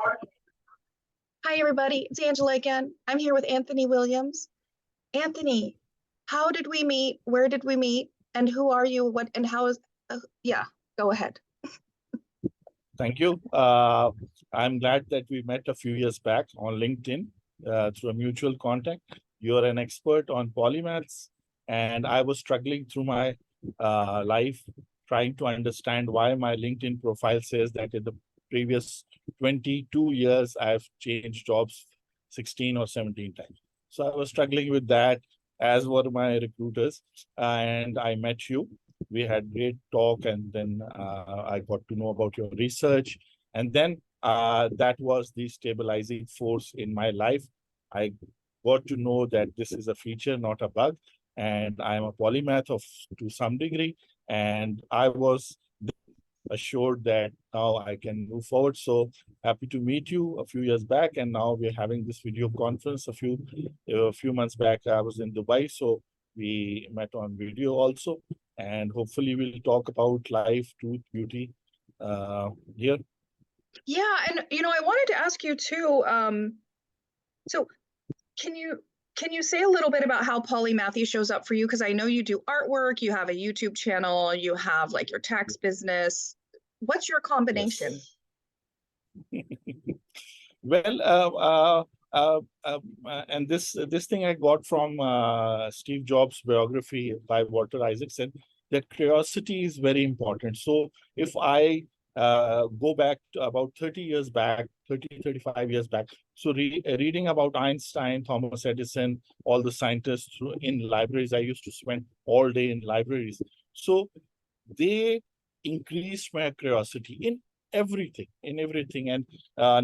Hi, everybody. It's Angela again. I'm here with Anthony Williams. Anthony, how did we meet? Where did we meet? And who are you? What and how is? Yeah, go ahead. Thank you. I'm glad that we met a few years back on LinkedIn through a mutual contact. You're an expert on polymaths, and I was struggling through my life trying to understand why my LinkedIn profile says that in the previous 22 years, I've changed jobs 16 or 17 times. So I was struggling with that, as were my recruiters, and I met you. We had great talk, and then I got to know about your research, and then that was the stabilizing force in my life. I got to know that this is a feature, not a bug, and I'm a polymath to some degree, and I was assured that now I can move forward. So happy to meet you a few years back, and now we're having this video conference. A few months back, I was in Dubai, so we met on video also, and hopefully we'll talk about life, truth, beauty here. Yeah, and I wanted to ask you too. So can you say a little bit about how Polymathy shows up for you? Because I know you do artwork, you have a YouTube channel, you have like your tax business. What's your combination? Yes. Well, and this thing I got from Steve Jobs' biography by Walter Isaacson, that curiosity is very important. So if I go back to about 30 years back, 35 years back, so reading about Einstein, Thomas Edison, all the scientists in libraries, I used to spend all day in libraries. So they increased my curiosity in everything. And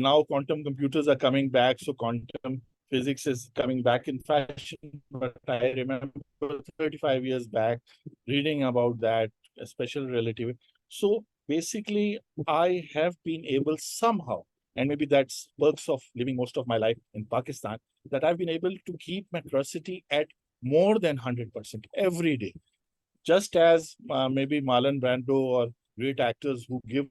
now quantum computers are coming back, so quantum physics is coming back in fashion. But I remember 35 years back reading about that special relativity. So basically, I have been able somehow, and maybe that's perks of living most of my life in Pakistan, that I've been able to keep my curiosity at more than 100% every day. Just as maybe Marlon Brando or great actors who give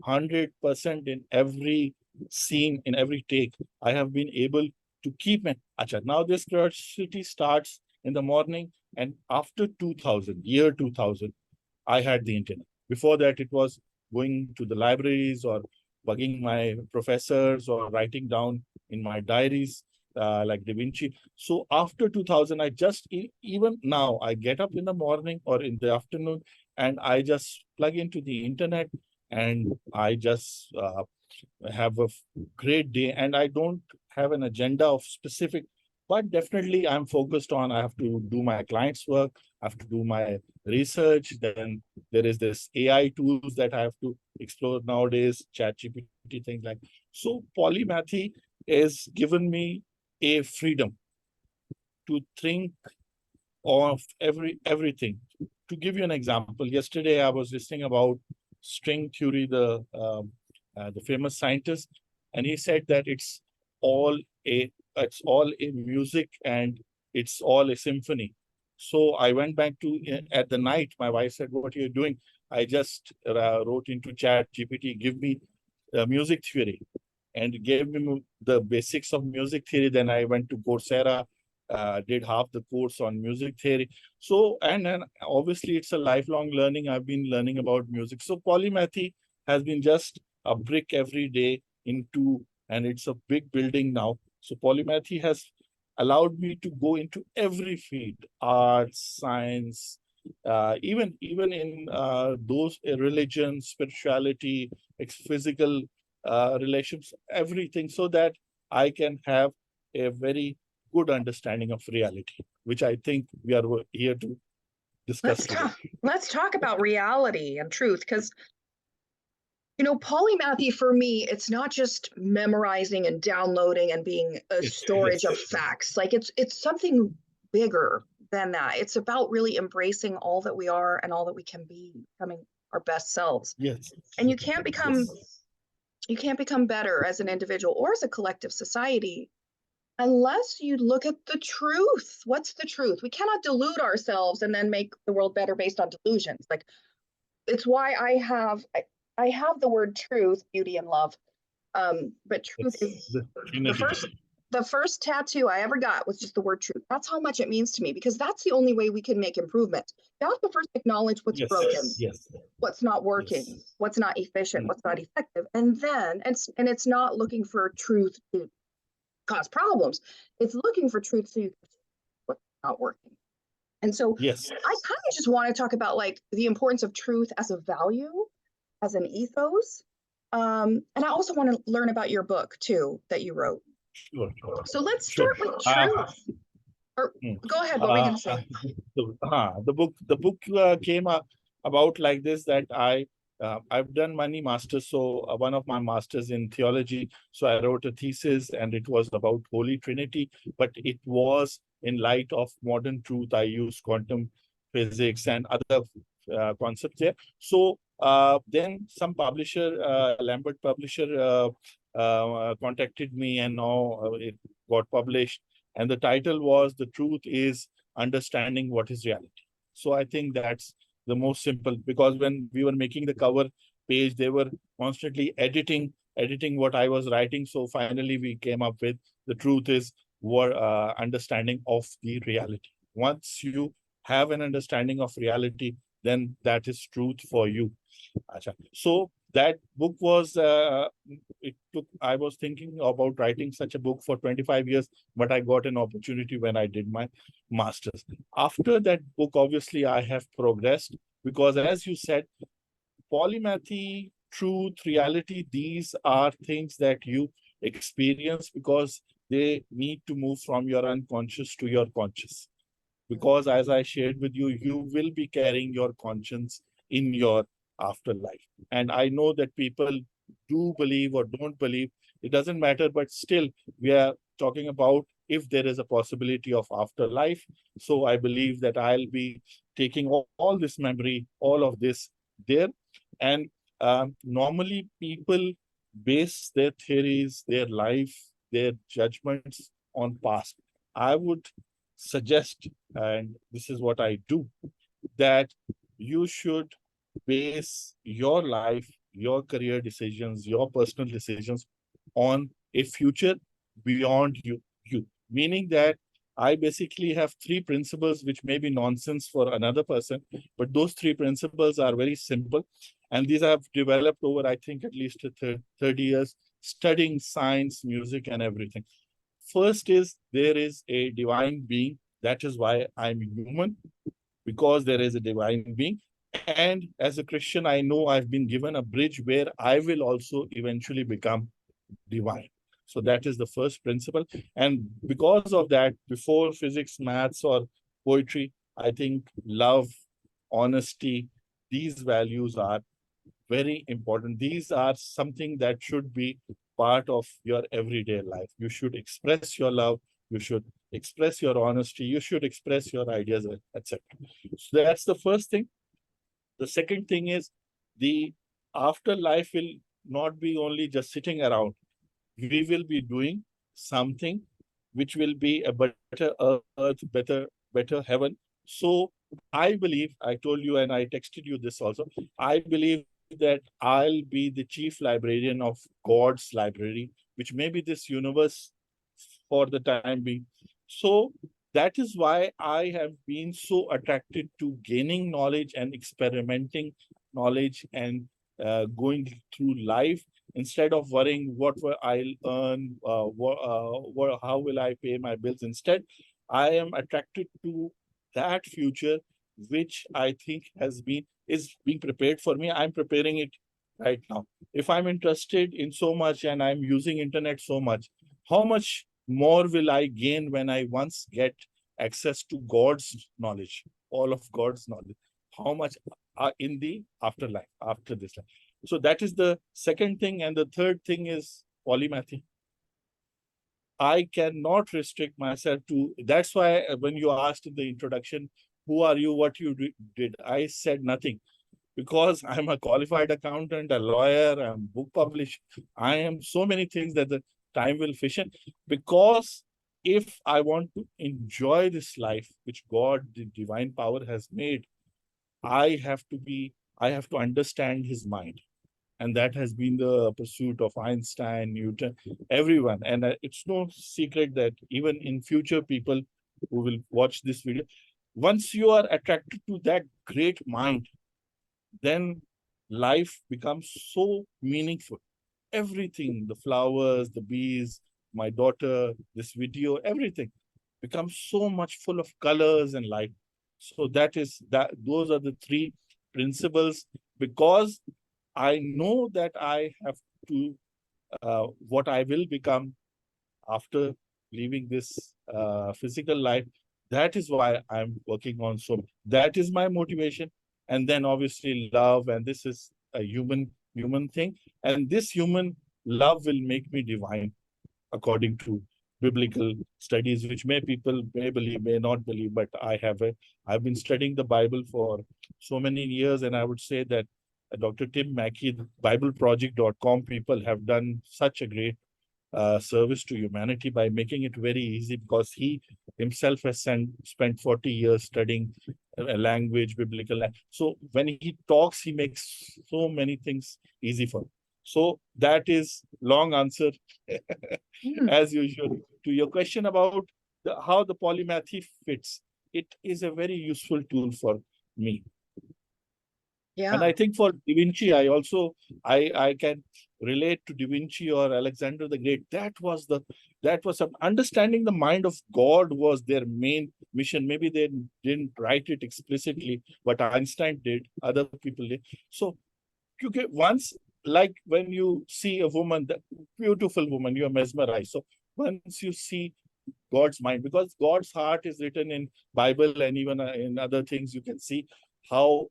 100% in every scene, in every take, I have been able to keep it. Acha, now this curiosity starts in the morning, and after 2000, year 2000, I had the internet. Before that, it was going to the libraries or bugging my professors or writing down in my diaries like Da Vinci. So after 2000, I just, even now, I get up in the morning or in the afternoon and I just plug into the internet and I just have a great day. And I don't have an agenda of specific, but definitely I'm focused on, I have to do my client's work, I have to do my research. Then there is this AI tools that I have to explore nowadays, ChatGPT, things like. So Polymathy has given me a freedom to think of everything. To give you an example, yesterday I was listening about string theory, the famous scientist, and he said that it's all a music and it's all a symphony. So I went back to at the night. My wife said, "What are you doing?" I just wrote into Chat GPT, "Give me music theory," and gave me the basics of music theory. Then I went to Coursera, did half the course on music theory. So, and obviously it's a lifelong learning. I've been learning about music. So Polymathy has been just a brick every day into, and it's a big building now. So Polymathy has allowed me to go into every field, arts, science, even in those religion, spirituality, physical relations, everything, so that I can have a very good understanding of reality, which I think we are here to discuss today. Let's talk about reality and truth, because Polymathy for me, it's not just memorizing and downloading and being a storage of facts. Like it's something bigger than that. It's about really embracing all that we are and all that we can be, becoming our best selves. Yes. And you can't become better as an individual or as a collective society unless you look at the truth. What's the truth? We cannot delude ourselves and then make the world better based on delusions. Like, it's why I have the word truth, beauty, and love But truth It's is the the Trinity. first tattoo I ever got was just the word truth. That's how much it means to me, because that's the only way we can make improvement. You have to first acknowledge what's Yes, broken, yes, what's not yes. working, what's not efficient, Mm. what's not effective. And then it's not looking for truth to cause problems. It's looking for truth so you can see what's not working. And so Yes. I kind of just want to talk about like the importance of truth as a value, as an ethos. And I also want to learn about your book too that you wrote. Sure, sure, So let's sure. start with truth. Or Mm. go ahead, what were you going to say? The book came about like this, that I've done many masters. So one of my masters in theology. So I wrote a thesis, and it was about Holy Trinity, but it was in light of modern truth. I used quantum physics and other concepts there. So then some publisher, Lambert publisher, contacted me, and now it got published. And the title was "The Truth is Understanding What is Reality." So I think that's the most simple, because when we were making the cover page, they were constantly editing what I was writing. So finally we came up with "The Truth is what understanding of the reality." Once you have an understanding of reality, then that is truth for you. Acha. So that book was, I was thinking about writing such a book for 25 years, but I got an opportunity when I did my master's. After that book, obviously, I have progressed, because as you said, polymathy, truth, reality, these are things that you experience because they need to move from your unconscious to your conscious. Because as I shared with you, you will be carrying your conscience in your afterlife. And I know that people do believe or don't believe, it doesn't matter, but still we are talking about if there is a possibility of afterlife. So I believe that I'll be taking all this memory, all of this there. And normally people base their theories, their life, their judgments on past. I would suggest, and this is what I do, that you should base your life, your career decisions, your personal decisions on a future beyond you. Meaning that I basically have three principles which may be nonsense for another person, but those three principles are very simple. And these I've developed over, I think, at least 30 years studying science, music, and everything. First is there is a divine being. That is why I'm human, because there is a divine being. And as a Christian, I know I've been given a bridge where I will also eventually become divine. So that is the first principle. And because of that, before physics, maths, or poetry, I think love, honesty, these values are very important. These are something that should be part of your everyday life. You should express your love. You should express your honesty. You should express your ideas, etc. So that's the first thing. The second thing is the afterlife will not be only just sitting around. We will be doing something which will be a better earth, better heaven. So I believe, I told you and I texted you this also, I believe that I'll be the chief librarian of God's library, which may be this universe for the time being. So that is why I have been so attracted to gaining knowledge and experimenting knowledge and going through life instead of worrying I'll earn, how will I pay my bills. Instead, I am attracted to that future, which I think is being prepared for me. I'm preparing it right now. If I'm interested in so much and I'm using internet so much, how much more will I gain when I once get access to God's knowledge, all of God's knowledge? How much in the afterlife, after this life? So that is the second thing. And the third thing is polymathy. I cannot restrict myself to, that's why when you asked in the introduction, who are you, what you did, I said nothing, because I'm a qualified accountant, a lawyer, I'm book publisher. I am so many things that the time will fish in. Because if I want to enjoy this life, which God, the divine power has made, I have to understand his mind. And that has been the pursuit of Einstein, Newton, everyone. And it's no secret that even in future, people who will watch this video, once you are attracted to that great mind, then life becomes so meaningful. Everything, the flowers, the bees, my daughter, this video, everything becomes so much full of colors and light. So those are the three principles, because I know that I have to, what I will become after leaving this physical life. That is why I'm working on. So that is my motivation. And then obviously love, and this is a human thing. And this human love will make me divine according to biblical studies, which people may believe, may not believe, but I've been studying the Bible for so many years, and I would say that Dr. Tim Mackey, the BibleProject.com people have done such a great service to humanity by making it very easy, because he himself has spent 40 years studying a language, biblical language. So when he talks, he makes so many things easy for him. So that is long answer, as usual. To your question about how the polymath fits, it is a very useful tool for me. Yeah. And I think for Da Vinci, I can relate to Da Vinci or Alexander the Great. That was understanding the mind of God was their main mission. Maybe they didn't write it explicitly, but Einstein did, other people did. So you get once, like when you see a woman, that beautiful woman, you are mesmerized. So once you see God's mind, because God's heart is written in Bible, and even in other things, you can see how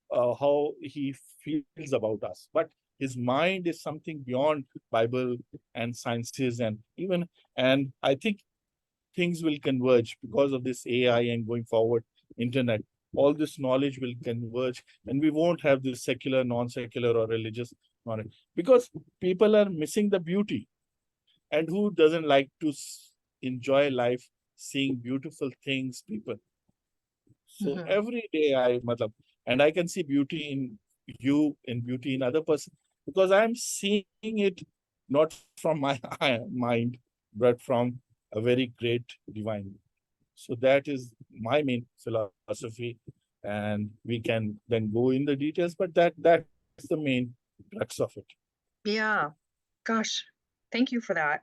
he feels about us. But his mind is something beyond Bible and sciences, and I think things will converge because of this AI and going forward, internet. All this knowledge will converge, and we won't have this secular, non-secular, or religious knowledge, because people are missing the beauty. And who doesn't like to enjoy life, seeing beautiful things, people? So every day and I can see beauty in you, and beauty in other person, because I'm seeing it not from my mind, but from a very great divine. So that is my main philosophy, and we can then go in the details, but that's the main crux of it. Yeah. Gosh, thank you for that.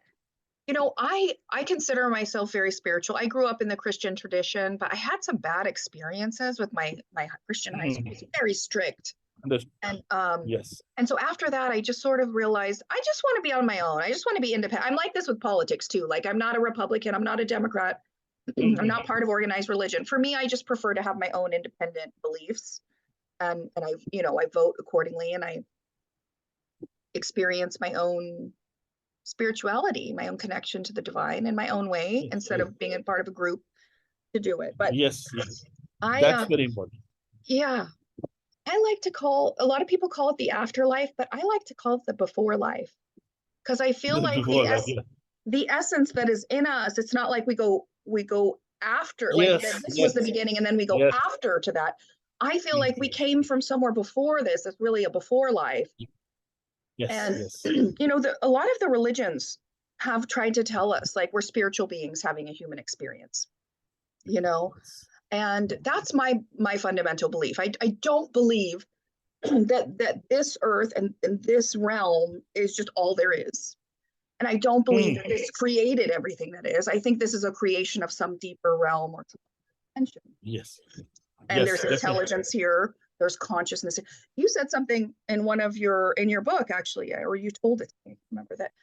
You know, I consider myself very spiritual. I grew up in the Christian tradition, but I had some bad experiences with my Christian high school. It's very strict. And yes. And so after that, I just sort of realized I just want to be on my own. I just want to be independent. I'm like this with politics too. Like I'm not a Republican, I'm not a Democrat. I'm not part of organized religion. For me, I just prefer to have my own independent beliefs. And I, I vote accordingly, and I experience my own spirituality, my own connection to the divine in my own way, instead of being a part of a group to do it. But yes, that's very important. Yeah. I like to call, a lot of people call it the afterlife, but I like to call it the before life, because I feel like the essence that is in us, it's not like we go after, like this was the beginning and then we go after to that. I feel like we came from somewhere before this. It's really a before life. And a lot of the religions have tried to tell us like we're spiritual beings having a human experience, and that's my fundamental belief. I don't believe that this earth and this realm is just all there is. And I don't believe that this created everything that is. I think this is a creation of some deeper realm or dimension. Yes. And there's intelligence here. There's consciousness. You said something in in your book, actually, or you told it to me. Remember that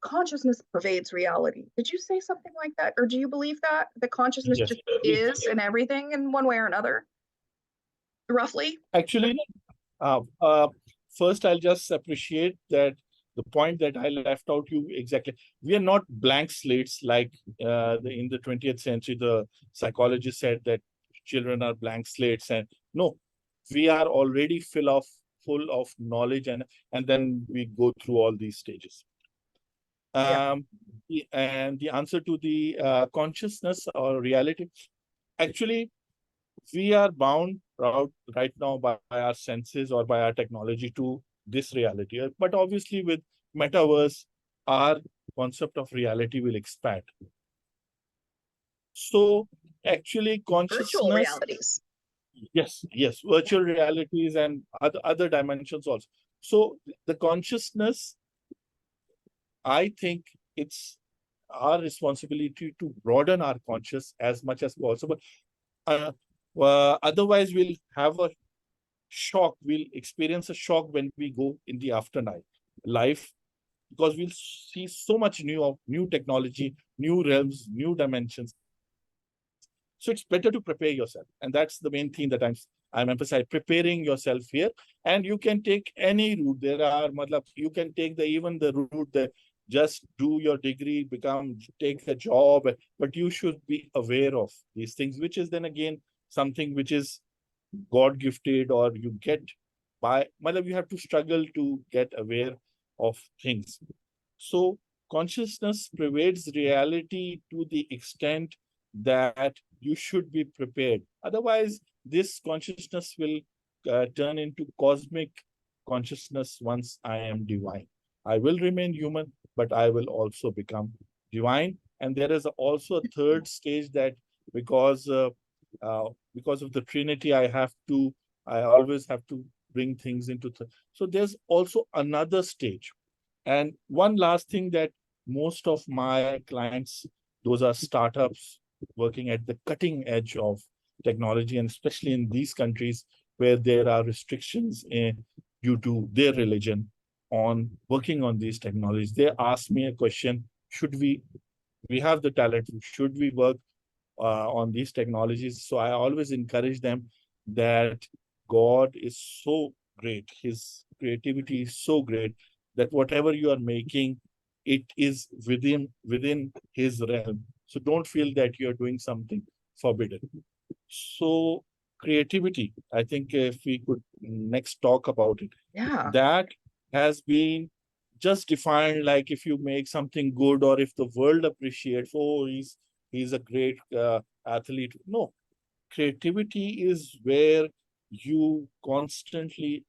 consciousness pervades reality. Did you say something like that? Or do you believe that the consciousness just is in everything in one way or another? Roughly? Actually, first I'll just appreciate that the point that I left out you exactly. We are not blank slates like in the 20th century, the psychologist said that children are blank slates, and no, we are already full of knowledge, and then we go through all these stages. And the answer to the consciousness or reality, actually, we are bound right now by our senses or by our technology to this reality. But obviously with metaverse, our concept of reality will expand. So actually Virtual consciousness, realities. yes, virtual realities and other dimensions also. So the consciousness, I think it's our responsibility to broaden our conscious as much as possible. Uh, Otherwise, we'll have a shock. We'll experience a shock when we go in the afterlife life, because we'll see so much new technology, new realms, new dimensions. So it's better to prepare yourself, and that's the main theme that I'm emphasizing: preparing yourself here. And you can take any route. There are, matlab, you can take even the route that just do your degree, take a job, but you should be aware of these things, which is then again something which is God gifted, or you get by, matlab, you have to struggle to get aware of things. So consciousness pervades reality to the extent that you should be prepared. Otherwise, this consciousness will turn into cosmic consciousness once I am divine. I will remain human, but I will also become divine. And there is also a third stage that because because of the Trinity, I always have to bring things into. So there's also another stage. And one last thing, that most of my clients, those are startups working at the cutting edge of technology, and especially in these countries where there are restrictions due to their religion on working on these technologies. They ask me a question: should we have the talent? Should we work on these technologies? So I always encourage them that God is so great, His creativity is so great, that whatever you are making, it is within His realm. So don't feel that you are doing something forbidden. So creativity, I think if we could next talk about it, Yeah. that has been just defined like if you make something good, or if the world appreciates, oh, he's a great athlete. No, creativity is where you constantly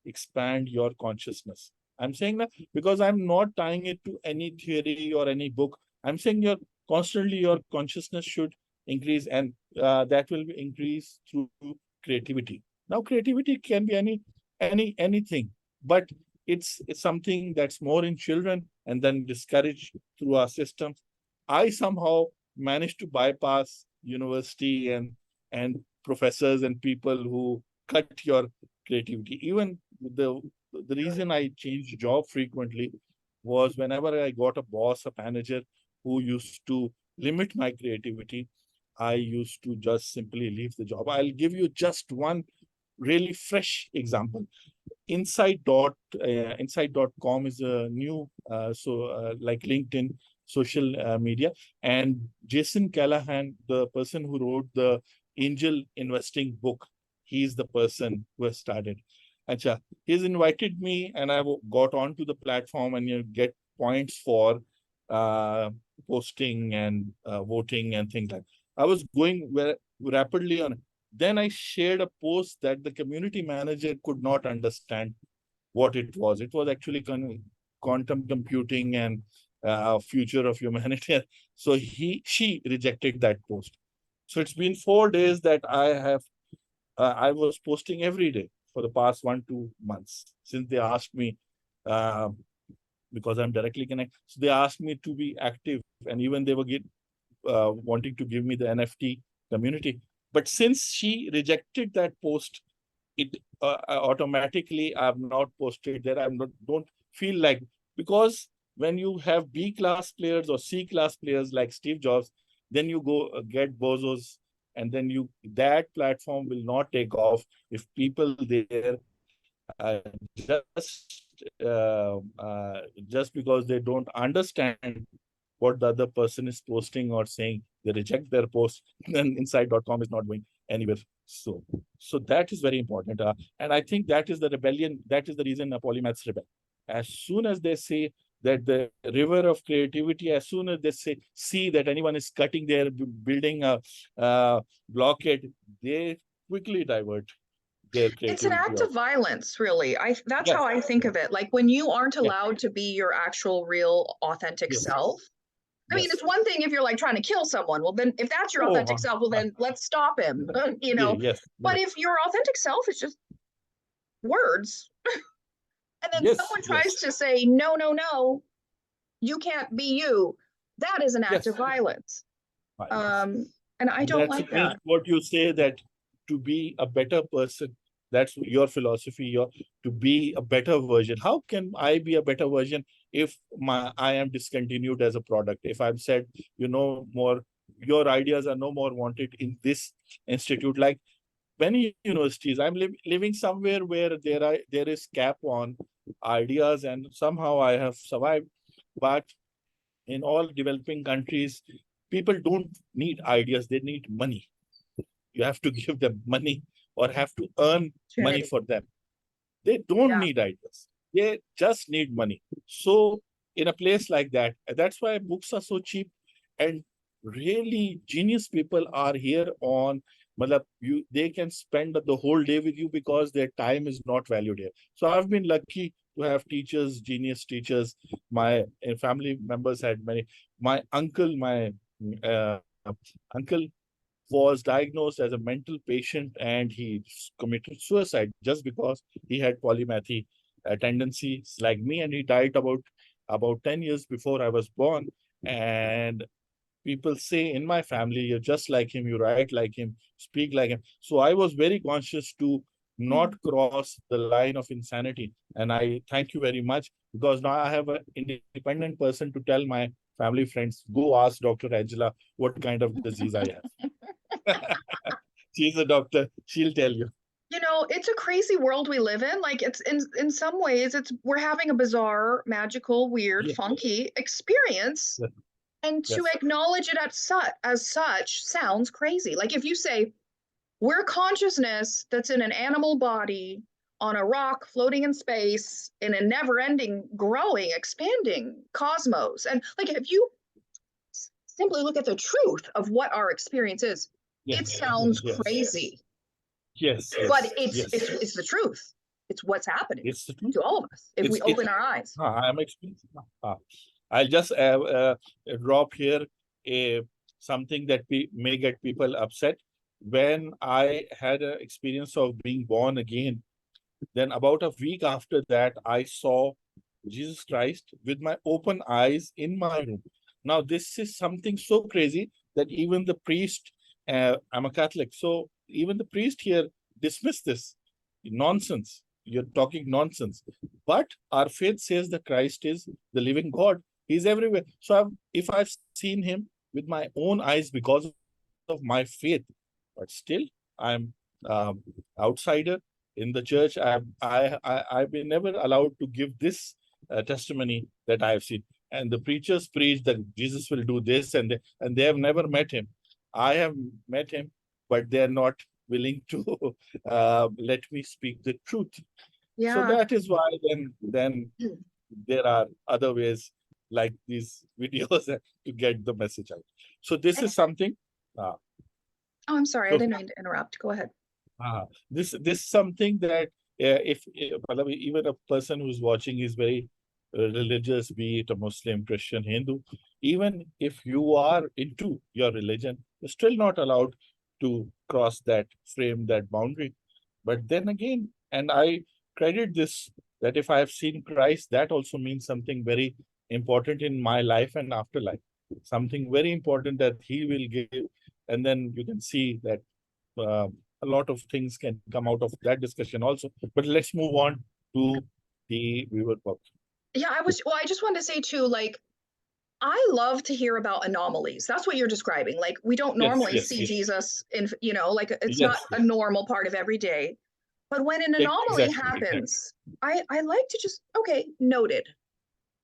expand your consciousness. I'm saying that because I'm not tying it to any theory or any book. I'm saying your consciousness should increase, and that will be increased through creativity. Now creativity can be anything, but it's something that's more in children and then discouraged through our systems. I somehow managed to bypass university and professors and people who cut your creativity. Even the reason I changed job frequently was whenever I got a boss, a manager who used to limit my creativity, I used to just simply leave the job. I'll give you just one really fresh example. Inside.com is a new like LinkedIn social media, and Jason Callahan, the person who wrote the angel investing book, he's the person who has started. Acha, he's invited me, and I got onto the platform, and you get points for uh, posting and voting and things like. I was going rapidly on. Then I shared a post that the community manager could not understand what it was. It was actually quantum computing and future of humanity. So she rejected that post. So it's been 4 days that I was posting every day for the past 1-2 months since they asked me, uh, because I'm directly connected. So they asked me to be active, and even they were wanting to give me the NFT community. But since she rejected that post, it automatically I'm not posted there. Don't feel like, because when you have B class players or C class players like Steve Jobs, then you go get bozos, and then that platform will not take off if people there just because they don't understand what the other person is posting or saying, they reject their post, then inside.com is not going anywhere. So that is very important. And I think that is the rebellion. That is the reason Polymaths rebel. As soon as they say that the river of creativity, as soon as they see that anyone is cutting their building a blockade, they quickly divert. their It's an creativity act or of violence, really. That's yes, how I think of it. Like when you aren't yes, allowed to be your actual, real, authentic yes, self. I mean, yes. it's one thing if you're like trying to kill someone. Well, then if that's your Oh, authentic self, well, then let's stop him, you yeah, know. yes, But yes, if your authentic self is just words, and then yes, someone tries yes, to say, no, no, no, you can't be you, that is an act yes. of violence. Violence. Um, and I And don't that's like mean that. what you say that to be a better person, that's your philosophy, your to be a better version. How can I be a better version if I am discontinued as a product? If I'm said, more your ideas are no more wanted in this institute, like many universities. I'm living somewhere where there is cap on ideas, and somehow I have survived. But in all developing countries, people don't need ideas, they need money. You have to give them money or have to earn money Opportunity. for them. They don't Yeah. need ideas, they just need money. So in a place like that, that's why books are so cheap, and really genius people are here on they can spend the whole day with you because their time is not valued here. So I've been lucky to have teachers, genius teachers. My family members had many. My uncle was diagnosed as a mental patient, and he committed suicide just because he had polymathy tendencies like me, and he died about 10 years before I was born. And people say in my family, you're just like him, you write like him, speak like him. So I was very conscious to not Mm. cross the line of insanity. And I thank you very much, because now I have an independent person to tell my family friends, go ask Dr. Angela what kind of disease I have. She's a doctor. She'll tell you. You know, it's a crazy world we live in. Like it's in some ways we're having a bizarre, magical, weird, Yes, funky experience. yes, And to yes, acknowledge it as such sounds crazy. Like if you say, we're consciousness that's in an animal body on a rock floating in space in a never ending, growing, expanding cosmos. And like if you simply look at the truth of what our experience is, it yes, sounds yes, crazy, yes, but yes, yes. it's the truth. It's what's happening It's the truth. to all of us if we It's open our eyes. I'm experiencing. I'll just drop here a something that may get people upset. When I had an experience of being born again, then about a week after that, I saw Jesus Christ with my open eyes in my room. Now, this is something so crazy that even the priest, I'm a Catholic, so even the priest here dismissed this nonsense. You're talking nonsense. But our faith says that Christ is the living God. He's everywhere. So if I've seen him with my own eyes because of my faith, but still I'm outsider in the church. I've been never allowed to give this testimony that I have seen. And the preachers preach that Jesus will do this, and they have never met him. I have met him, but they're not willing to let me speak the truth. So Yeah. that is why then there are other ways like these videos to get the message out. So this is something. Uh, Oh, I'm sorry. I so didn't mean to interrupt. Go ahead. this is something that if मतलब even a person who's watching is very religious, be it a Muslim, Christian, Hindu, even if you are into your religion, you're still not allowed to cross that frame, that boundary. But then again, and I credit this, that if I have seen Christ, that also means something very important in my life and afterlife. Something very important that He will give, and then you can see that uh, a lot of things can come out of that discussion also. But let's move on to the viewer box. Yeah, well, I just wanted to say too, like, I love to hear about anomalies. That's what you're describing. Like, we don't Yes, normally yes, see yes, Jesus in, like it's not yes, a yes. normal part of every day. But when an anomaly Exactly, exactly. happens, I like to just, okay, noted.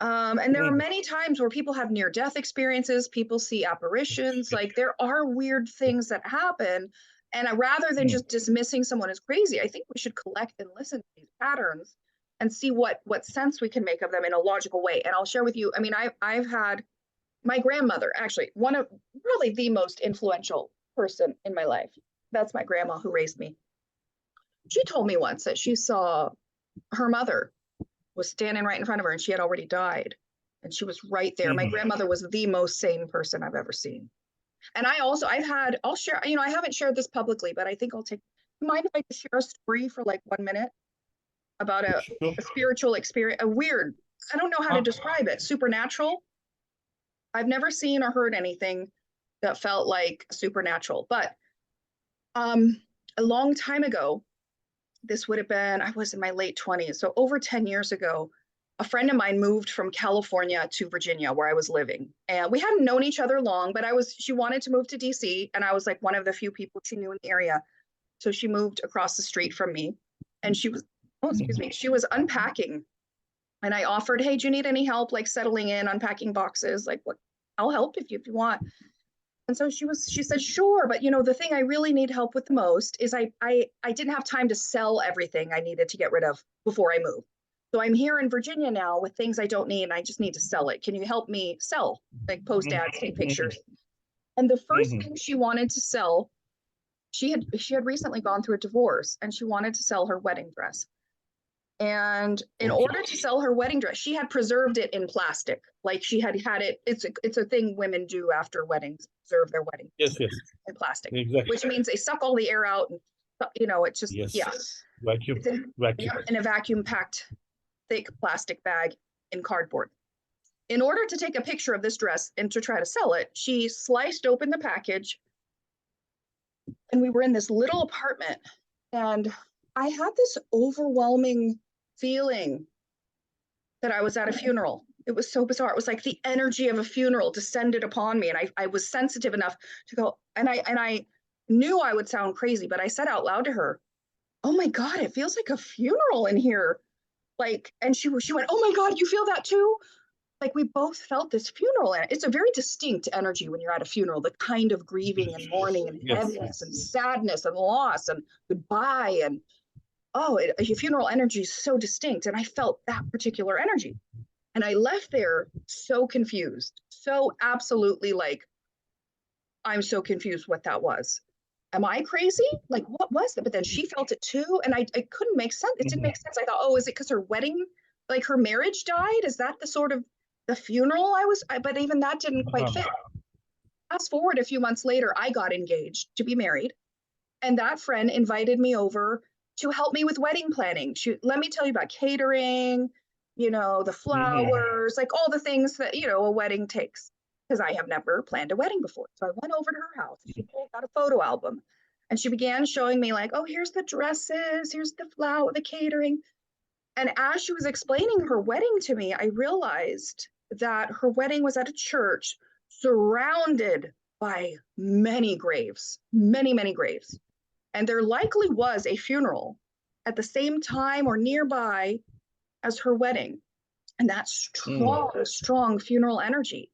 And there are Mhm. many times where people have near death experiences, people see apparitions, like there are weird things that happen. And rather than Mm. just dismissing someone as crazy, I think we should collect and listen to these patterns and see what sense we can make of them in a logical way. And I'll share with you, I mean, I've had my grandmother, actually, one of really the most influential person in my life. That's my grandma who raised me. She told me once that she saw her mother was standing right in front of her and she had already died. And she was right there. My grandmother was the most sane person I've ever seen. And I'll share, I haven't shared this publicly, but I think I'll take, mind if I just share a story for like 1 minute about a Sure. spiritual experience, I don't know how to describe it, supernatural. I've never seen or heard anything that felt like supernatural, but a long time ago, this would have been, I was in my late 20s, so over 10 years ago, a friend of mine moved from California to Virginia where I was living. And we hadn't known each other long, but she wanted to move to DC. And I was like one of the few people she knew in the area. So she moved across the street from me and she was unpacking. And I offered, hey, do you need any help like settling in, unpacking boxes? Like, what? I'll help if you want. And so she said, sure. But the thing I really need help with the most is I didn't have time to sell everything I needed to get rid of before I moved. So I'm here in Virginia now with things I don't need and I just need to sell it. Can you help me sell? Like post ads, take pictures. And the first thing she wanted to sell, she had recently gone through a divorce and she wanted to sell her wedding dress. And in order to sell her wedding dress, she had preserved it in plastic. Like she had it. It's a thing women do after weddings, preserve their wedding. Yes. In plastic, Exactly. which means they suck all the air out. And, it's just, Vacuum. In a vacuum packed, thick plastic bag in cardboard. In order to take a picture of this dress and to try to sell it, she sliced open the package. And we were in this little apartment. And I had this overwhelming feeling that I was at a funeral. It was so bizarre. It was like the energy of a funeral descended upon me. And I was sensitive enough to go, and I knew I would sound crazy, but I said out loud to her, oh my God, it feels like a funeral in here. Like, and she went, oh my God, you feel that too? Like we both felt this funeral. And it's a very distinct energy when you're at a funeral, the kind of grieving and mourning and heaviness and sadness and loss and goodbye. And a funeral energy is so distinct. And I felt that particular energy. And I left there so confused, so absolutely like, I'm so confused what that was. Am I crazy? Like, what was that? But then she felt it too. And I couldn't make sense. It didn't make sense. I thought, oh, is it because her wedding, like her marriage died? Is that the sort of the funeral but even that didn't quite fit. Fast forward a few months later, I got engaged to be married. And that friend invited me over to help me with wedding planning. Let me tell you about catering, the flowers, like all the things that, a wedding takes. Because I have never planned a wedding before. So I went over to her house. She pulled out a photo album and she began showing me like, oh, here's the dresses, here's the flower, the catering. And as she was explaining her wedding to me, I realized that her wedding was at a church surrounded by many graves, many, many graves. And there likely was a funeral at the same time or nearby as her wedding. And that strong funeral energy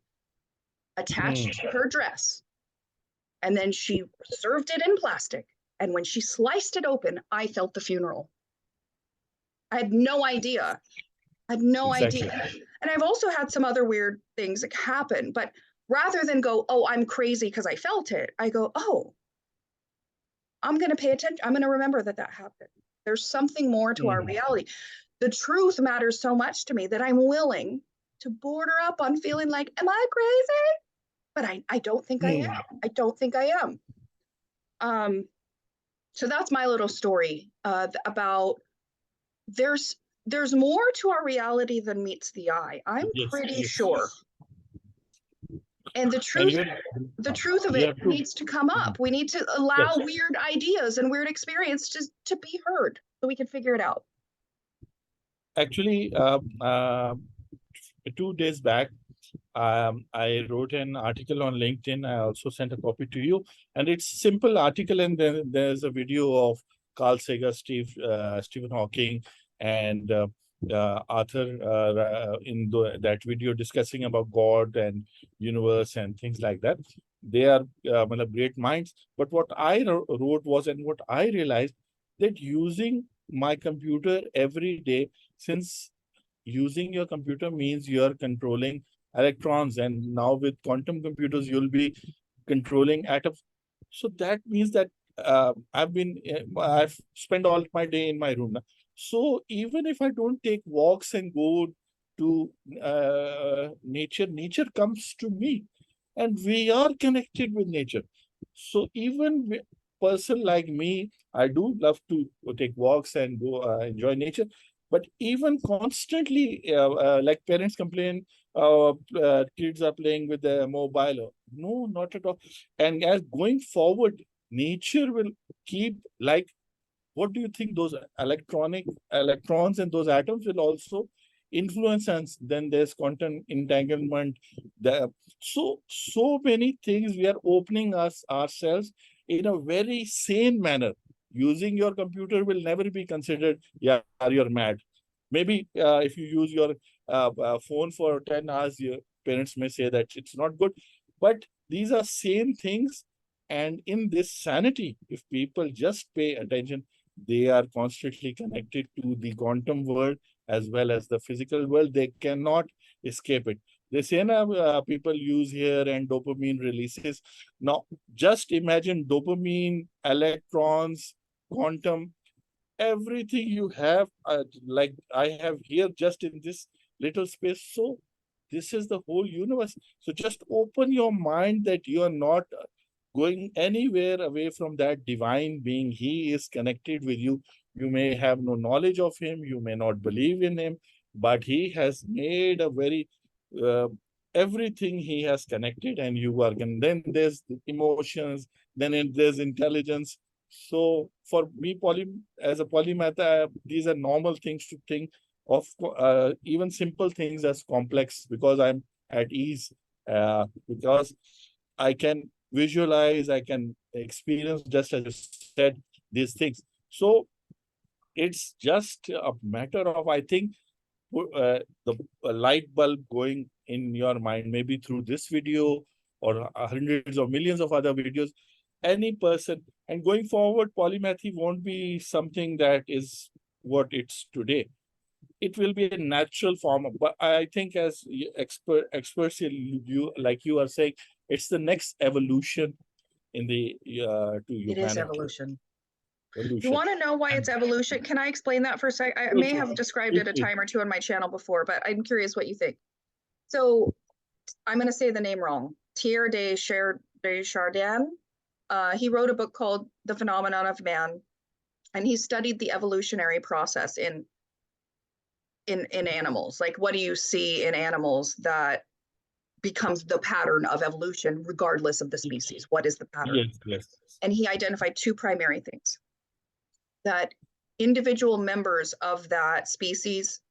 attached to her dress. And then she preserved it in plastic. And when she sliced it open, I felt the funeral. I had no idea. idea. And I've also had some other weird things that happen, but rather than go, oh, I'm crazy because I felt it, I go, oh, I'm going to pay attention. I'm going to remember that happened. There's something more to our reality. The truth matters so much to me that I'm willing to border up on feeling like, am I crazy? But I don't think I am. I don't think I am. So that's my little story about there's more to our reality than meets the eye. I'm pretty sure. And the truth of it needs to come up. We need to allow weird ideas and weird experience to be heard so we can figure it out. Actually, 2 days back, I wrote an article on LinkedIn. I also sent a copy to you, and it's a simple article. And then there's a video of Carl Sagan, Stephen Hawking, and Arthur in that video discussing about God and universe and things like that. They are great minds. But what I wrote was, and what I realized, that using my computer every day, since using your computer means you are controlling electrons, and now with quantum computers, you'll be controlling atoms. So that means that I've spent all my day in my room now. So even if I don't take walks and go to nature, nature comes to me, and we are connected with nature. So even person like me, I do love to take walks and go enjoy nature. But even constantly, like parents complain, kids are playing with their mobile. No, not at all. And as going forward, nature will keep, like, what do you think those electrons and those atoms will also influence us? Then there's quantum entanglement. So many things we are opening ourselves in a very sane manner. Using your computer will never be considered, yeah, you're mad. Maybe if you use your phone for 10 hours, your parents may say that it's not good. But these are same things. And in this sanity, if people just pay attention, they are constantly connected to the quantum world as well as the physical world. They cannot escape it. They say now people use here and dopamine releases. Now, just imagine dopamine, electrons, quantum, everything you have, like I have here just in this little space. So this is the whole universe. So just open your mind that you are not going anywhere away from that divine being. He is connected with you. You may have no knowledge of him, you may not believe in him, but he has made a very uh, everything he has connected, and you are. And then there's the emotions, then there's intelligence. So for me, as a polymath, these are normal things to think of, even simple things as complex, because I'm at ease, because I can visualize, I can experience, just as you said, these things. So it's just a matter of, I think, the light bulb going in your mind, maybe through this video or hundreds or millions of other videos. Any person, and going forward, polymathy won't be something that is what it's today. It will be a natural form of, but I think as experts, you like you are saying, it's the next evolution in the to It is humanity. evolution. You Evolution. want to know why it's evolution? Can I explain that for a sec? I may have described it a time or two on my channel before, but I'm curious what you think. So I'm going to say the name wrong. Thierry de Chardin. He wrote a book called The Phenomenon of Man, and he studied the evolutionary process in animals. Like, what do you see in animals that becomes the pattern of evolution regardless of the species? What is the pattern? Yes, yes. And he identified two primary things: that individual members of that species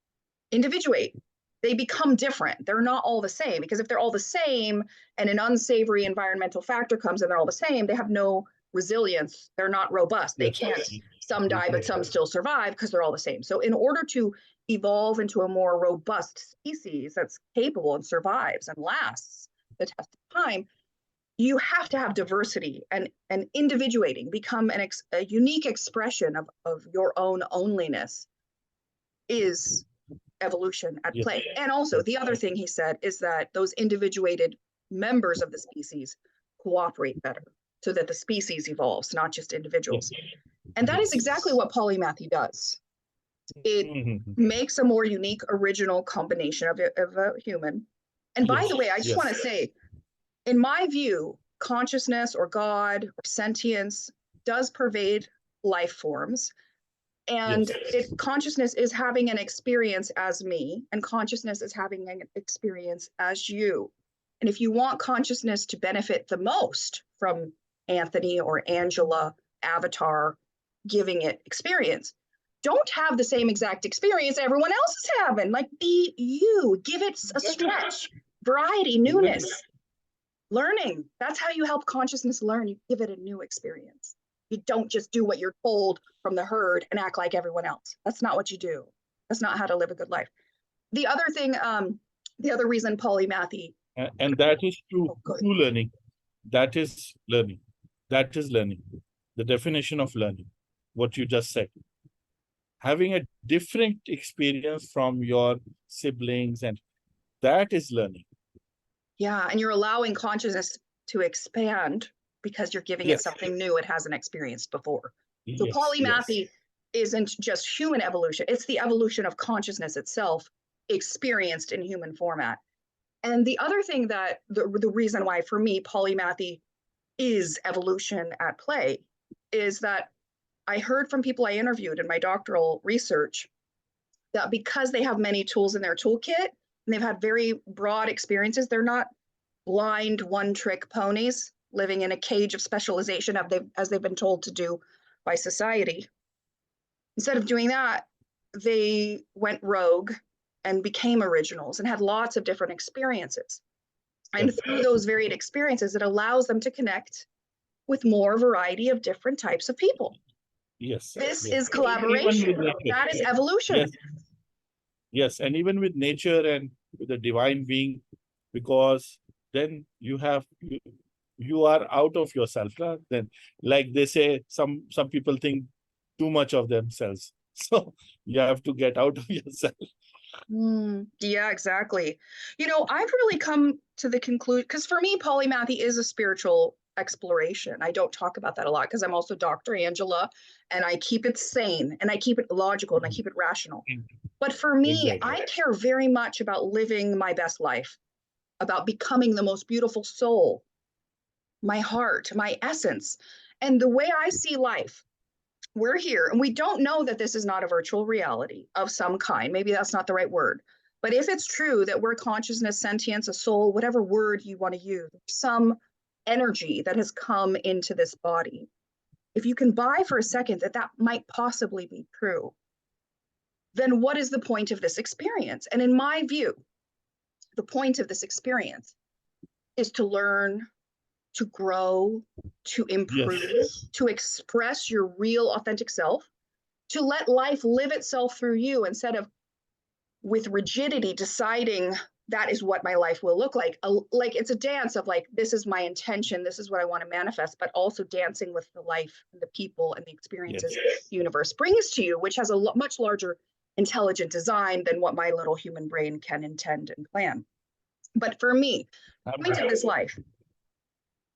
individuate. They become different. They're not all the same, because if they're all the same and an unsavory environmental factor comes and they're all the same, they have no resilience. They're not robust. They can't, some die, but some still survive because they're all the same. So in order to evolve into a more robust species that's capable and survives and lasts the test of time, you have to have diversity and individuating, become a unique expression of your own onlyness is evolution at play. And also the other thing he said is that those individuated members of the species cooperate better so that the species evolves, not just individuals. And that is exactly what polymathy does. It makes a more unique, original combination of a human. And by the way, I just want to say, in my view, consciousness or God or sentience does pervade life forms. And consciousness is having an experience as me, and consciousness is having an experience as you. And if you want consciousness to benefit the most from Anthony or Angela, Avatar, giving it experience, don't have the same exact experience everyone else is having. Like, be you, give it a stretch, variety, newness, learning. That's how you help consciousness learn. You give it a new experience. You don't just do what you're told from the herd and act like everyone else. That's not what you do. That's not how to live a good life. The other thing, the other reason polymathy. And that is true learning. That is learning. That is learning. The definition of learning, what you just said. Having a different experience from your siblings, and that is learning. Yeah, and you're allowing consciousness to expand because you're giving it Yes. something new it hasn't experienced before. So Yes. polymathy isn't just human evolution, it's the evolution of consciousness itself experienced in human format. And the other thing that the reason why for me polymathy is evolution at play is that I heard from people I interviewed in my doctoral research that because they have many tools in their toolkit and they've had very broad experiences, they're not blind one-trick ponies living in a cage of specialization as they've been told to do by society. Instead of doing that, they went rogue and became originals and had lots of different experiences. And through those varied experiences, it allows them to connect with more variety of different types of people. Yes. This Yes. is collaboration. That is evolution. Yes. Yes, and even with nature and with the divine being, because then you are out of yourself. Right? Then, like they say, some people think too much of themselves. So you have to get out of yourself. Yeah, exactly. You know, I've really come to the conclusion, because for me, polymathy is a spiritual exploration. I don't talk about that a lot because I'm also Dr. Angela, and I keep it sane and I keep it logical and I keep it rational. But for me, Exactly. I care very much about living my best life, about becoming the most beautiful soul, my heart, my essence. And the way I see life, we're here and we don't know that this is not a virtual reality of some kind. Maybe that's not the right word. But if it's true that we're consciousness, sentience, a soul, whatever word you want to use, some energy that has come into this body, if you can buy for a second that that might possibly be true, then what is the point of this experience? And in my view, the point of this experience is to learn, to grow, to improve, to express your real authentic self, to let life live itself through you instead of with rigidity deciding that is what my life will look like. Like it's a dance of like, this is my intention, this is what I want to manifest, but also dancing with the life and the people and the experiences the universe brings to you, which has a much larger intelligent design than what my little human brain can intend and plan. But for me, the point of this life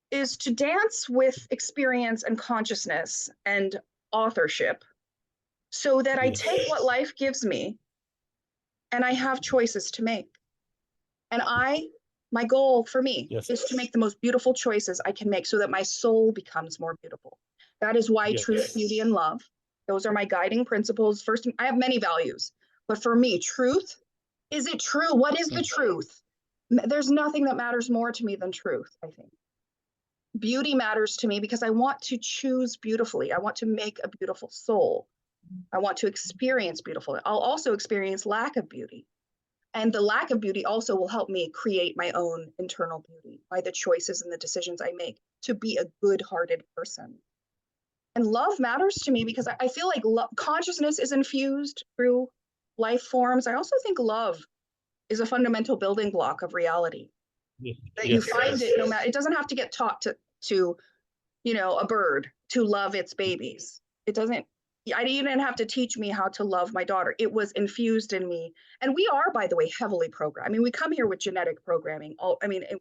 is to dance with experience and consciousness and authorship so that I take what life gives me and I have choices to make. And my goal for me is to make the most beautiful choices I can make so that my soul becomes more beautiful. That is why truth, beauty, and love, those are my guiding principles. First, I have many values, but for me, truth, is it true? What is the truth? There's nothing that matters more to me than truth, I think. Beauty matters to me because I want to choose beautifully. I want to make a beautiful soul. I want to experience beautiful. I'll also experience lack of beauty. And the lack of beauty also will help me create my own internal beauty by the choices and the decisions I make to be a good-hearted person. And love matters to me because I feel like consciousness is infused through life forms. I also think love is a fundamental building block of reality. That you find it no matter, it doesn't have to get taught to a bird to love its babies. It doesn't, I didn't have to teach me how to love my daughter. It was infused in me. And we are, by the way, heavily programmed. I mean, we come here with genetic programming.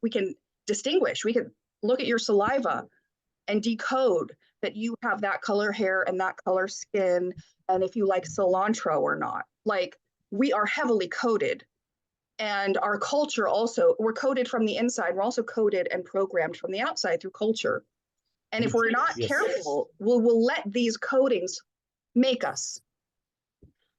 We can distinguish, we can look at your saliva and decode that you have that color hair and that color skin, and if you like cilantro or not. Like, we are heavily coded. And our culture also, we're coded from the inside. We're also coded and programmed from the outside through culture. And if we're not careful, we'll let these codings make us.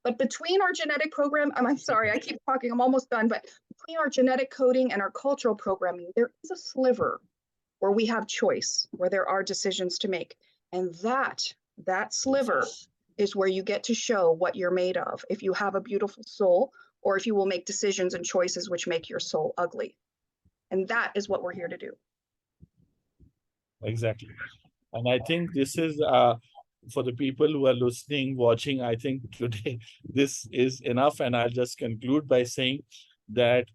But between our genetic program, I'm sorry, I keep talking, I'm almost done, but between our genetic coding and our cultural programming, there is a sliver where we have choice, where there are decisions to make. And that sliver is where you get to show what you're made of. If you have a beautiful soul, or if you will make decisions and choices which make your soul ugly. And that is what we're here to do. Exactly. And I think this is for the people who are listening, watching, I think today this is enough. And I'll just conclude by saying that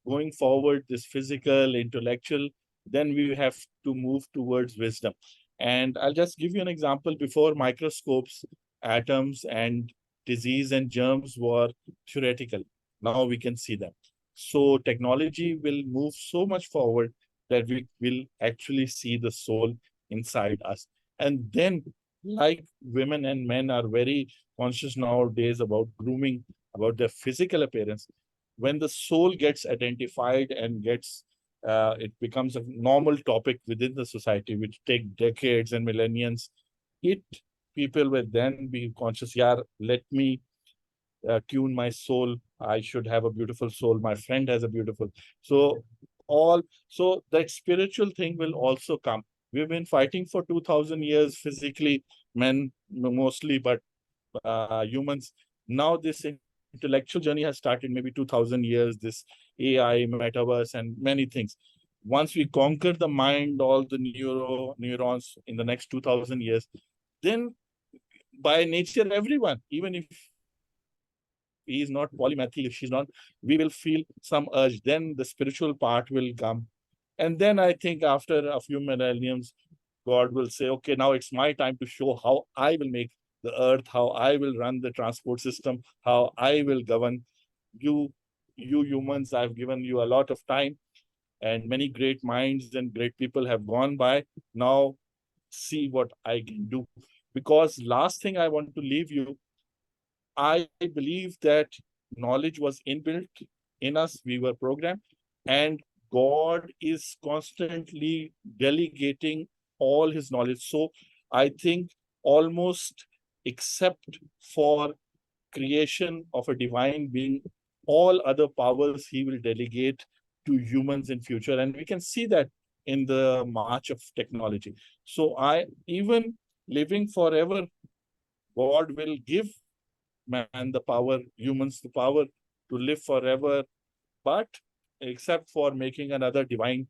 going forward, this physical, intellectual, then we have to move towards wisdom. And I'll just give you an example. Before microscopes, atoms and disease and germs were theoretical. Now we can see them. So technology will move so much forward that we will actually see the soul inside us. And then, like women and men are very conscious nowadays about grooming, about their physical appearance, when the soul gets identified and gets it becomes a normal topic within the society, which take decades and millenniums, it people will then be conscious, yeah, let me tune my soul. I should have a beautiful soul. My friend has a beautiful. So so that spiritual thing will also come. We've been fighting for 2000 years physically, men mostly, but humans. Now this intellectual journey has started maybe 2000 years, this AI, metaverse, and many things. Once we conquer the mind, all the neurons in the next 2000 years, then by nature, everyone, even if he is not polymathy, if she's not, we will feel some urge. Then the spiritual part will come. And then I think after a few millenniums, God will say, okay, now it's my time to show how I will make the earth, how I will run the transport system, how I will govern you. You humans, I've given you a lot of time, and many great minds and great people have gone by. Now see what I can do. Because last thing I want to leave you, I believe that knowledge was inbuilt in us, we were programmed, and God is constantly delegating all his knowledge. So I think almost except for creation of a divine being, all other powers he will delegate to humans in future. And we can see that in the march of technology. So I even living forever, God will give man the power, humans the power to live forever, but except for making another divine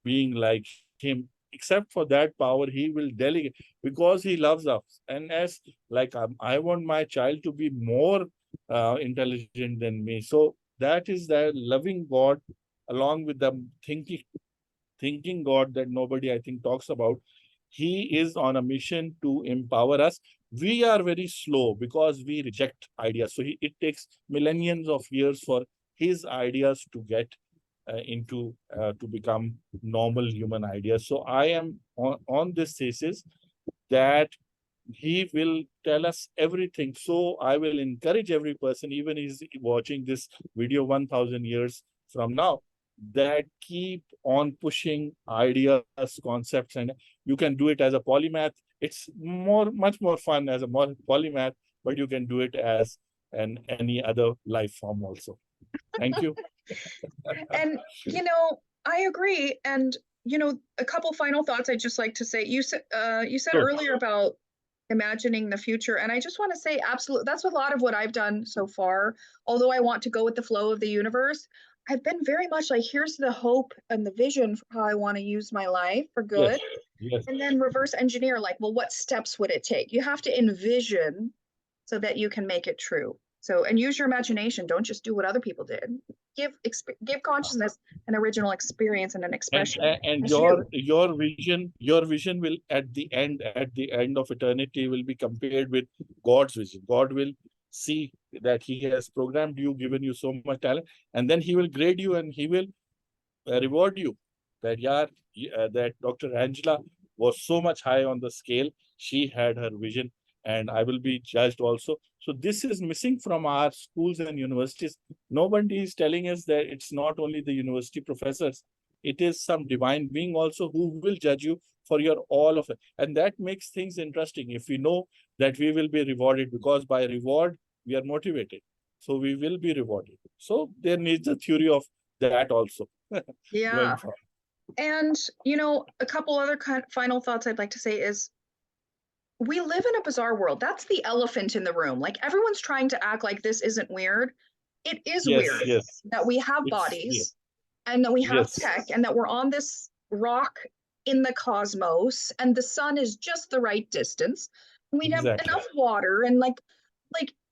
being like him, except for that power, he will delegate because he loves us. And as like I want my child to be more intelligent than me. So that is the loving God, along with the thinking God that nobody, I think, talks about. He is on a mission to empower us. We are very slow because we reject ideas. So it takes millenniums of years for his ideas to get to become normal human ideas. So I am on this thesis that he will tell us everything. So I will encourage every person, even is watching this video 1000 years from now, that keep on pushing ideas, concepts, and you can do it as a polymath. It's much more fun as a polymath, but you can do it as any other life form also. Thank you. And, I agree. And, a couple final thoughts I'd just like to say. You said Sure. earlier about imagining the future. And I just want to say, absolutely, that's a lot of what I've done so far. Although I want to go with the flow of the universe, I've been very much like, here's the hope and the vision for how I want to use my life for good. Yes. And then reverse engineer, like, well, what steps would it take? You have to envision so that you can make it true. So, and use your imagination. Don't just do what other people did. Give consciousness an original experience and an expression. And As you. your vision will at the end of eternity will be compared with God's vision. God will see that he has programmed you, given you so much talent, and then he will grade you and he will reward you. That that Dr. Angela was so much high on the scale. She had her vision, and I will be judged also. So this is missing from our schools and universities. Nobody is telling us that it's not only the university professors. It is some divine being also who will judge you for your all of it. And that makes things interesting. If we know that we will be rewarded, because by reward, we are motivated. So we will be rewarded. So there needs a theory of that also. Yeah. Going forward. And, a couple other final thoughts I'd like to say is, we live in a bizarre world. That's the elephant in the room. Like, everyone's trying to act like this isn't weird. It is weird Yes. that we have bodies and that we have tech and that we're on this rock in the cosmos and the sun is just the right distance. And we have enough water and like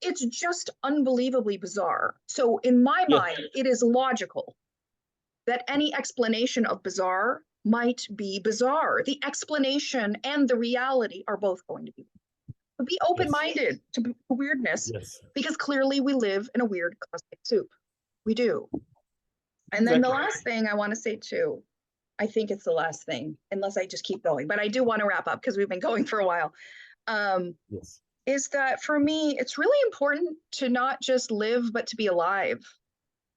it's just unbelievably bizarre. So in my mind, it is logical that any explanation of bizarre might be bizarre. The explanation and the reality are both going to be. But be open-minded to weirdness, because clearly we live in a weird cosmic soup. We do. And then the last thing I want to say too I think it's the last thing, unless I just keep going, but I do want to wrap up because we've been going for a while. Yes. Is that for me, it's really important to not just live, but to be alive.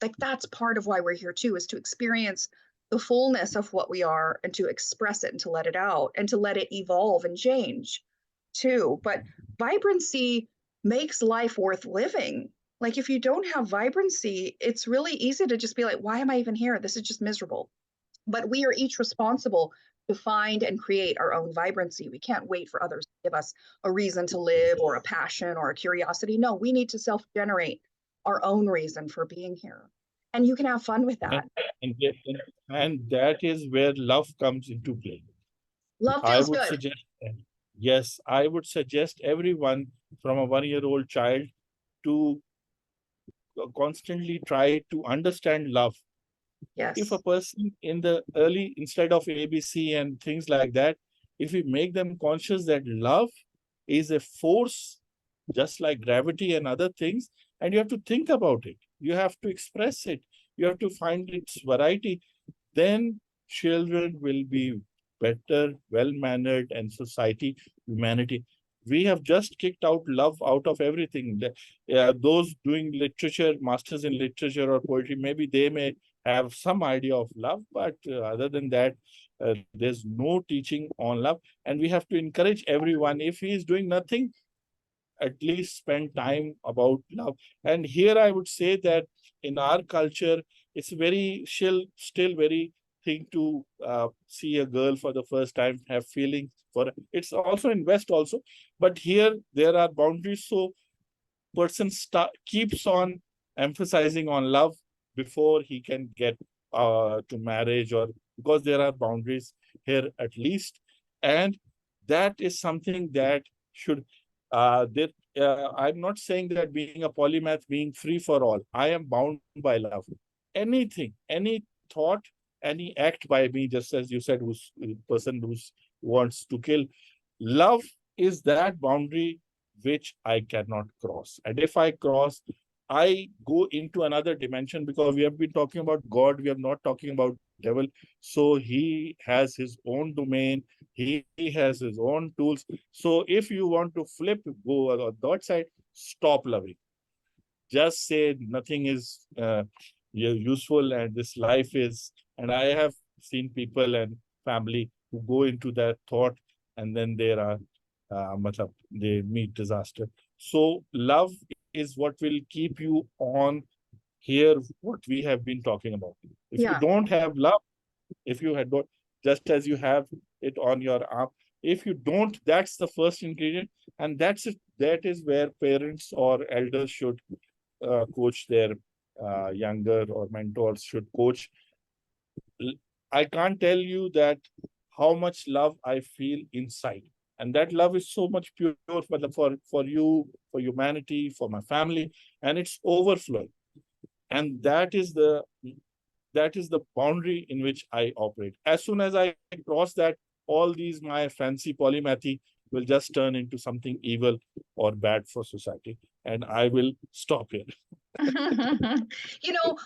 Like that's part of why we're here too, is to experience the fullness of what we are and to express it and to let it out and to let it evolve and change too. But vibrancy makes life worth living. Like if you don't have vibrancy, it's really easy to just be like, why am I even here? This is just miserable. But we are each responsible to find and create our own vibrancy. We can't wait for others to give us a reason to live or a passion or a curiosity. No, we need to self-generate our own reason for being here. And you can have fun with And, that. and, and that is where love comes into play. Love I feels would good. suggest, yes, I would suggest everyone from a 1-year-old child to constantly try to understand love. If a Yes. person in the early, instead of ABC and things like that, if we make them conscious that love is a force, just like gravity and other things, and you have to think about it, you have to express it, you have to find its variety, then children will be better, well-mannered, and humanity. We have just kicked out love out of everything. Those doing literature, masters in literature or poetry, maybe they may have some idea of love, but other than that, there's no teaching on love. And we have to encourage everyone, if he is doing nothing, at least spend time about love. And here I would say that in our culture, it's very still very thing to see a girl for the first time, have feelings for her. It's also in West also, but here there are boundaries. So person keeps on emphasizing on love before he can get to marriage, or because there are boundaries here at least. And that is something that should I'm not saying that being a polymath, being free for all. I am bound by love. Anything, any thought, any act by me, just as you said, who's person who wants to kill. Love is that boundary which I cannot cross. And if I cross, I go into another dimension, because we have been talking about God, we are not talking about devil. So he has his own domain, he has his own tools. So if you want to flip, go on that side, stop loving. Just say nothing is useful and this life is, and I have seen people and family who go into that thought, and then there are they meet disaster. So love is what will keep you on here, what we have been talking about. If you Yeah. don't have love, if you had not, just as you have it on your arm, if you don't, that's the first ingredient. And that's it. That is where parents or elders should coach their younger, or mentors should coach. I can't tell you that how much love I feel inside. And that love is so much pure for you, for humanity, for my family, and it's overflowing. And that is the boundary in which I operate. As soon as I cross that, all these my fancy polymathy will just turn into something evil or bad for society, and I will stop here. You know,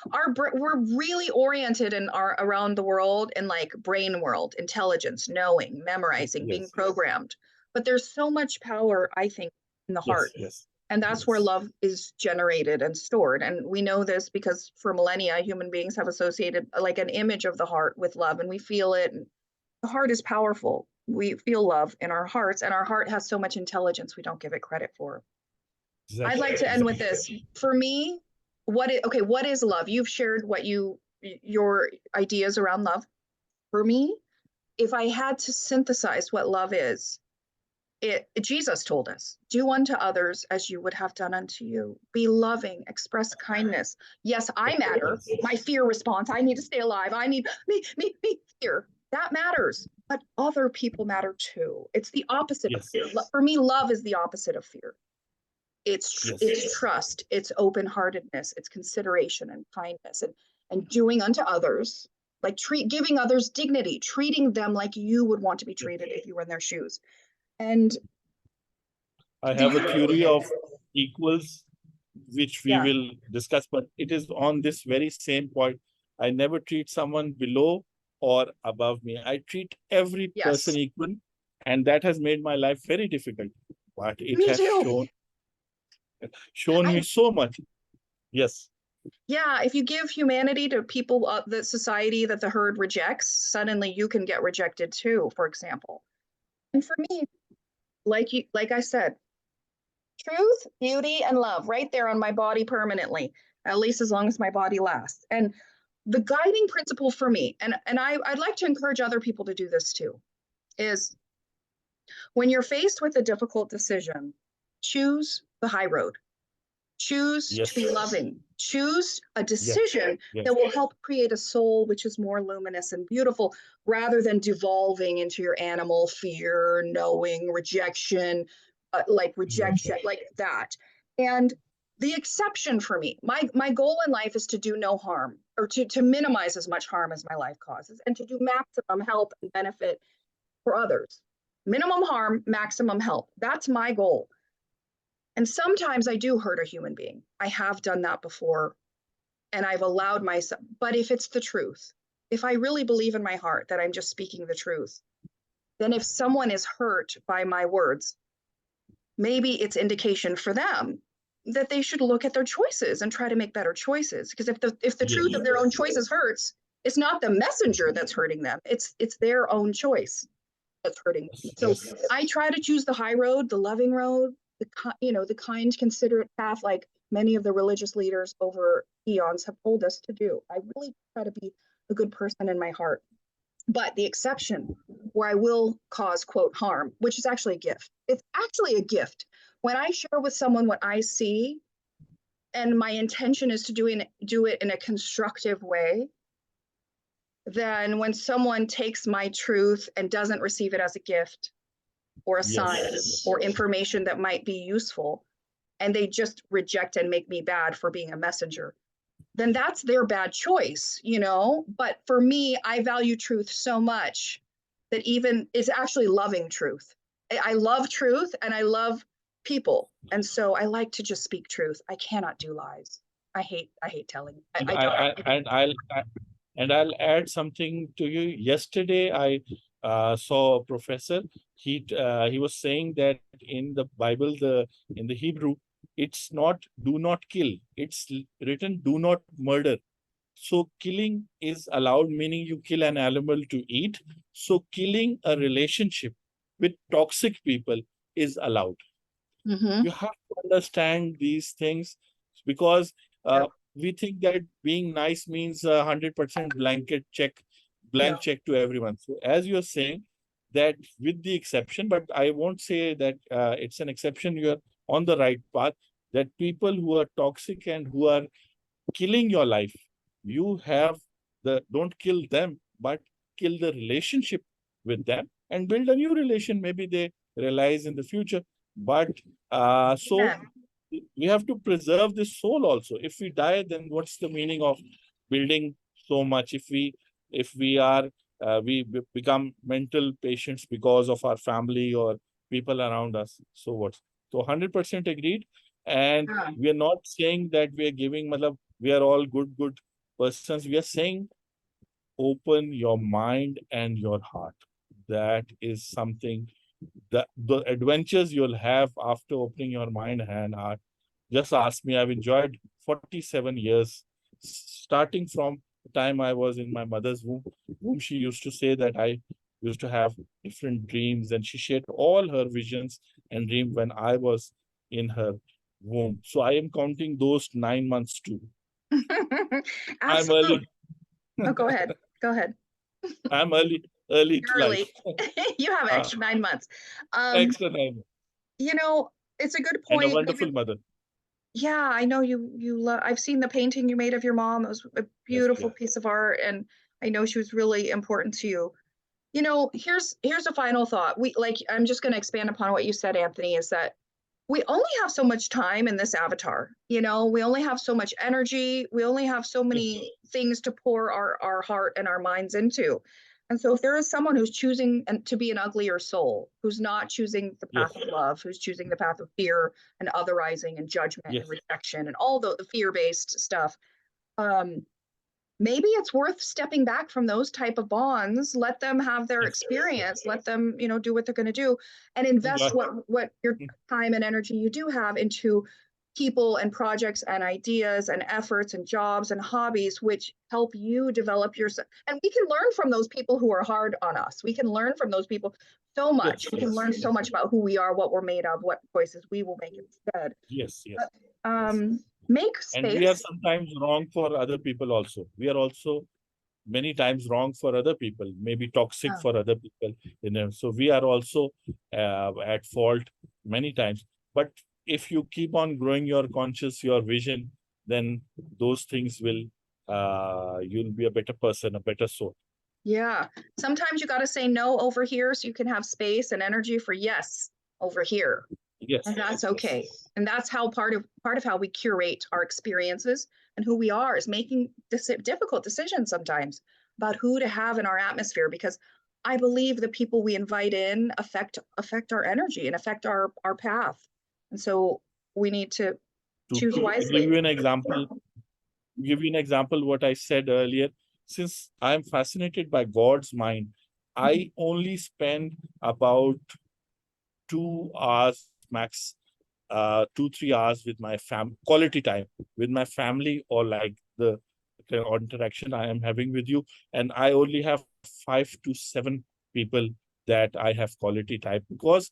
we're really oriented in our around the world in like brain world, intelligence, knowing, memorizing, being Yes, programmed. But there's so much power, I think, in the yes, heart. yes, And that's where yes, love is generated and stored. And we know this because for millennia, human beings have associated like an image of the heart with love, and we feel it. And the heart is powerful. We feel love in our hearts, and our heart has so much intelligence we don't give it credit for. I'd exactly, like to end with exactly. this. For me, what is love? You've shared your ideas around love. For me, if I had to synthesize what love is, Jesus told us, do unto others as you would have done unto you. Be loving, express kindness. Yes, I matter. Yes, My fear response, I need to stay alive. I need me, fear. That matters. But other people matter too. It's the opposite of yes, fear. For me, love is the opposite of fear. yes, It's trust, it's open-heartedness, it's consideration and kindness, and doing unto others, like giving others dignity, treating them like you would want to be yes. treated if you were in their shoes. And I do have a you, theory of equals, which we yeah, will discuss, but it is on this very same point. I never treat someone below or above me. I treat every person Yes, equal, and that has made my life very difficult. But it me has too. shown me I so much. Yes, Yeah, if you give humanity to people, the society that the herd rejects, suddenly you can get rejected too, for example. And for me, like I said, truth, beauty, and love right there on my body permanently, at least as long as my body lasts. And the guiding principle for me, and I'd like to encourage other people to do this too, is when you're faced with a difficult decision, choose the high road. Choose to be yes, loving. Choose a yes, decision yes, that will help create a soul which is more luminous and beautiful rather than devolving into your animal fear, knowing, rejection, yes, like that. And the exception for me, my goal in life is to do no harm or to minimize as much harm as my life causes and to do maximum help and benefit for others. Minimum harm, maximum help. That's my goal. And sometimes I do hurt a human being. I have done that before and I've allowed myself, but if it's the truth, if I really believe in my heart that I'm just speaking the truth, then if someone is hurt by my words, maybe it's indication for them that they should look at their choices and try to make better choices. Because if the truth yes, of their own choices hurts, it's not the messenger that's hurting them. It's their own choice that's hurting them. So yes, I try to choose the high road, the loving road, the kind, considerate path, like many of the religious leaders over eons have told us to do. I really try to be a good person in my heart. But the exception where I will cause, quote, harm, which is actually a gift. It's actually a gift. When I share with someone what I see, and my intention is to do it in a constructive way, then when someone takes my truth and doesn't receive it as a gift or a sign yes, or information that might be useful, and they just reject and make me bad for being a messenger, then that's their bad choice, you know? But for me, I value truth so much that even it's actually loving truth. I love truth and I love people. And so I like to just speak truth. I cannot do lies. I hate telling. and I don't. and I'll add something to you. Yesterday, I saw a professor. He was saying that in the Bible, in the Hebrew, it's not "do not kill." It's written "do not murder." So killing is allowed, meaning you kill an animal to eat. So killing a relationship with toxic people is allowed. Mm-hmm. You have to understand these things because Yep. we think that being nice means 100% No. blank check to everyone. So as you're saying that with the exception, but I won't say that it's an exception, you're on the right path, that people who are toxic and who are killing your life, you have don't kill them, but kill the relationship with them and build a new relation. Maybe they realize in the future. But so Amen. we have to preserve this soul also. If we die, then what's the meaning of building so much? If we are become mental patients because of our family or people around us. So what? So 100% agreed. And Yeah. we are not saying that we are giving, matlab, we are all good persons. We are saying open your mind and your heart. That is something that the adventures you'll have after opening your mind and heart. Just ask me. I've enjoyed 47 years, starting from the time I was in my mother's womb. She used to say that I used to have different dreams, and she shared all her visions and dreams when I was in her womb. So I am counting those 9 months too. I'm Absolutely. early. Oh, go ahead. Go ahead. I'm early to life. Early. You have Uh, extra 9 months. Um, extra 9 months. you know, it's a good And a point. Maybe, wonderful mother. yeah, I know you love, I've seen the painting you made of your mom. It was a Yes, beautiful yes. piece of art, and I know she was really important to you. You know, here's a final thought. I'm just going to expand upon what you said, Anthony, is that we only have so much time in this avatar. You know, we only have so much energy. We only have so Yes, many things to pour our heart and our minds into. And so if there is someone who's choosing to be an uglier soul, who's not choosing the yes, path of love, who's choosing the path of fear and otherizing and judgment and yes, rejection and all the fear-based stuff, um, maybe it's worth stepping back from those type of bonds, let them have their Yes. experience, let them, you know, do what they're going to do, and invest what your time and energy you do have into people and projects and ideas and efforts and jobs and hobbies which help you develop yourself. And we can learn from those people who are hard on us. We can learn from those people so much. Yes, We can learn so much about who we are, what we're made of, what choices we will make instead. yes, yes. Make And we are space. sometimes wrong for other people also. We are also many times wrong for other people, maybe toxic Yeah. for other people. You know, so we are also at fault many times. But if you keep on growing your conscious, your vision, then those things will, you'll be a better person, a better soul. Yeah. Sometimes you got to say no over here so you can have space and energy for yes over here. Yes. And that's okay. And that's how part of how we curate our experiences and who we are, is making difficult decisions sometimes about who to have in our atmosphere, because I believe the people we invite in affect our energy and affect our path. And so we need to choose To wisely. give you an example, what I said earlier, since I'm fascinated by God's mind, I only spend about 2 hours max, 2-3 hours with my quality time with my family, or like the interaction I am having with you, and I only have 5 to 7 people that I have quality time, because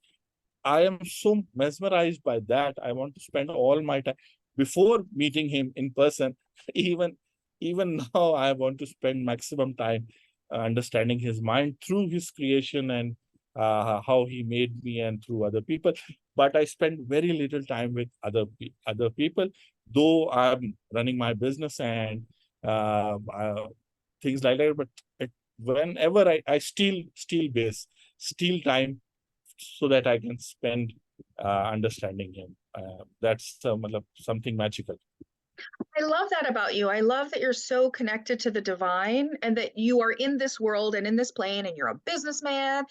I am so mesmerized by that. I want to spend all my time before meeting him in person. Even now, I want to spend maximum time understanding his mind through his creation and how he made me, and through other people. But I spend very little time with other people, though I'm running my business and things like that. But whenever I steal time so that I can spend understanding him. That's something magical. I love that about you. I love that you're so connected to the divine and that you are in this world and in this plane, and you're a businessman,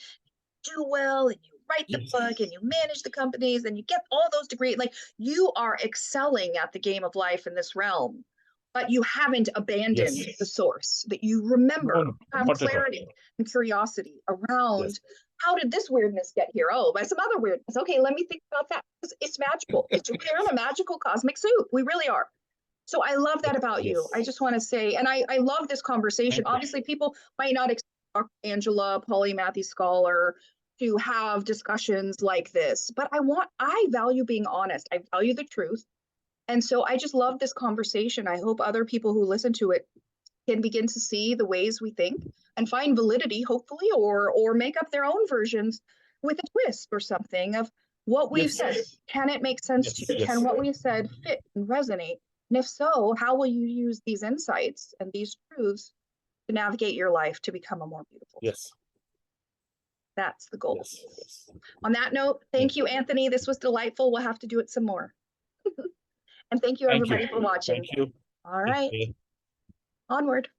do well, and you write the book and you manage the companies and you get all those degrees. Like, you are excelling at the game of life in this realm, but you haven't abandoned the source, that you remember, have clarity and curiosity around how did this weirdness get here? Oh, by some other weirdness. Okay, let me think about that. It's magical. We're in a magical cosmic suit. We really are. So I love that about you. I just want to say, and I love this conversation. Obviously, people might not expect Angela, Polymath scholar, to have discussions like this, but I value being honest. I value the truth. And so I just love this conversation. I hope other people who listen to it can begin to see the ways we think and find validity, hopefully, or make up their own versions with a twist or something of what we've said. Can it make sense to you? Can what we said fit and resonate? And if so, how will you use these insights and these truths to navigate your life to become a more beautiful? Yes. That's the goal. On that note, thank you, Anthony. This was delightful. We'll have to do it some more. And thank you, everybody, for watching. Thank you. All right. Onward.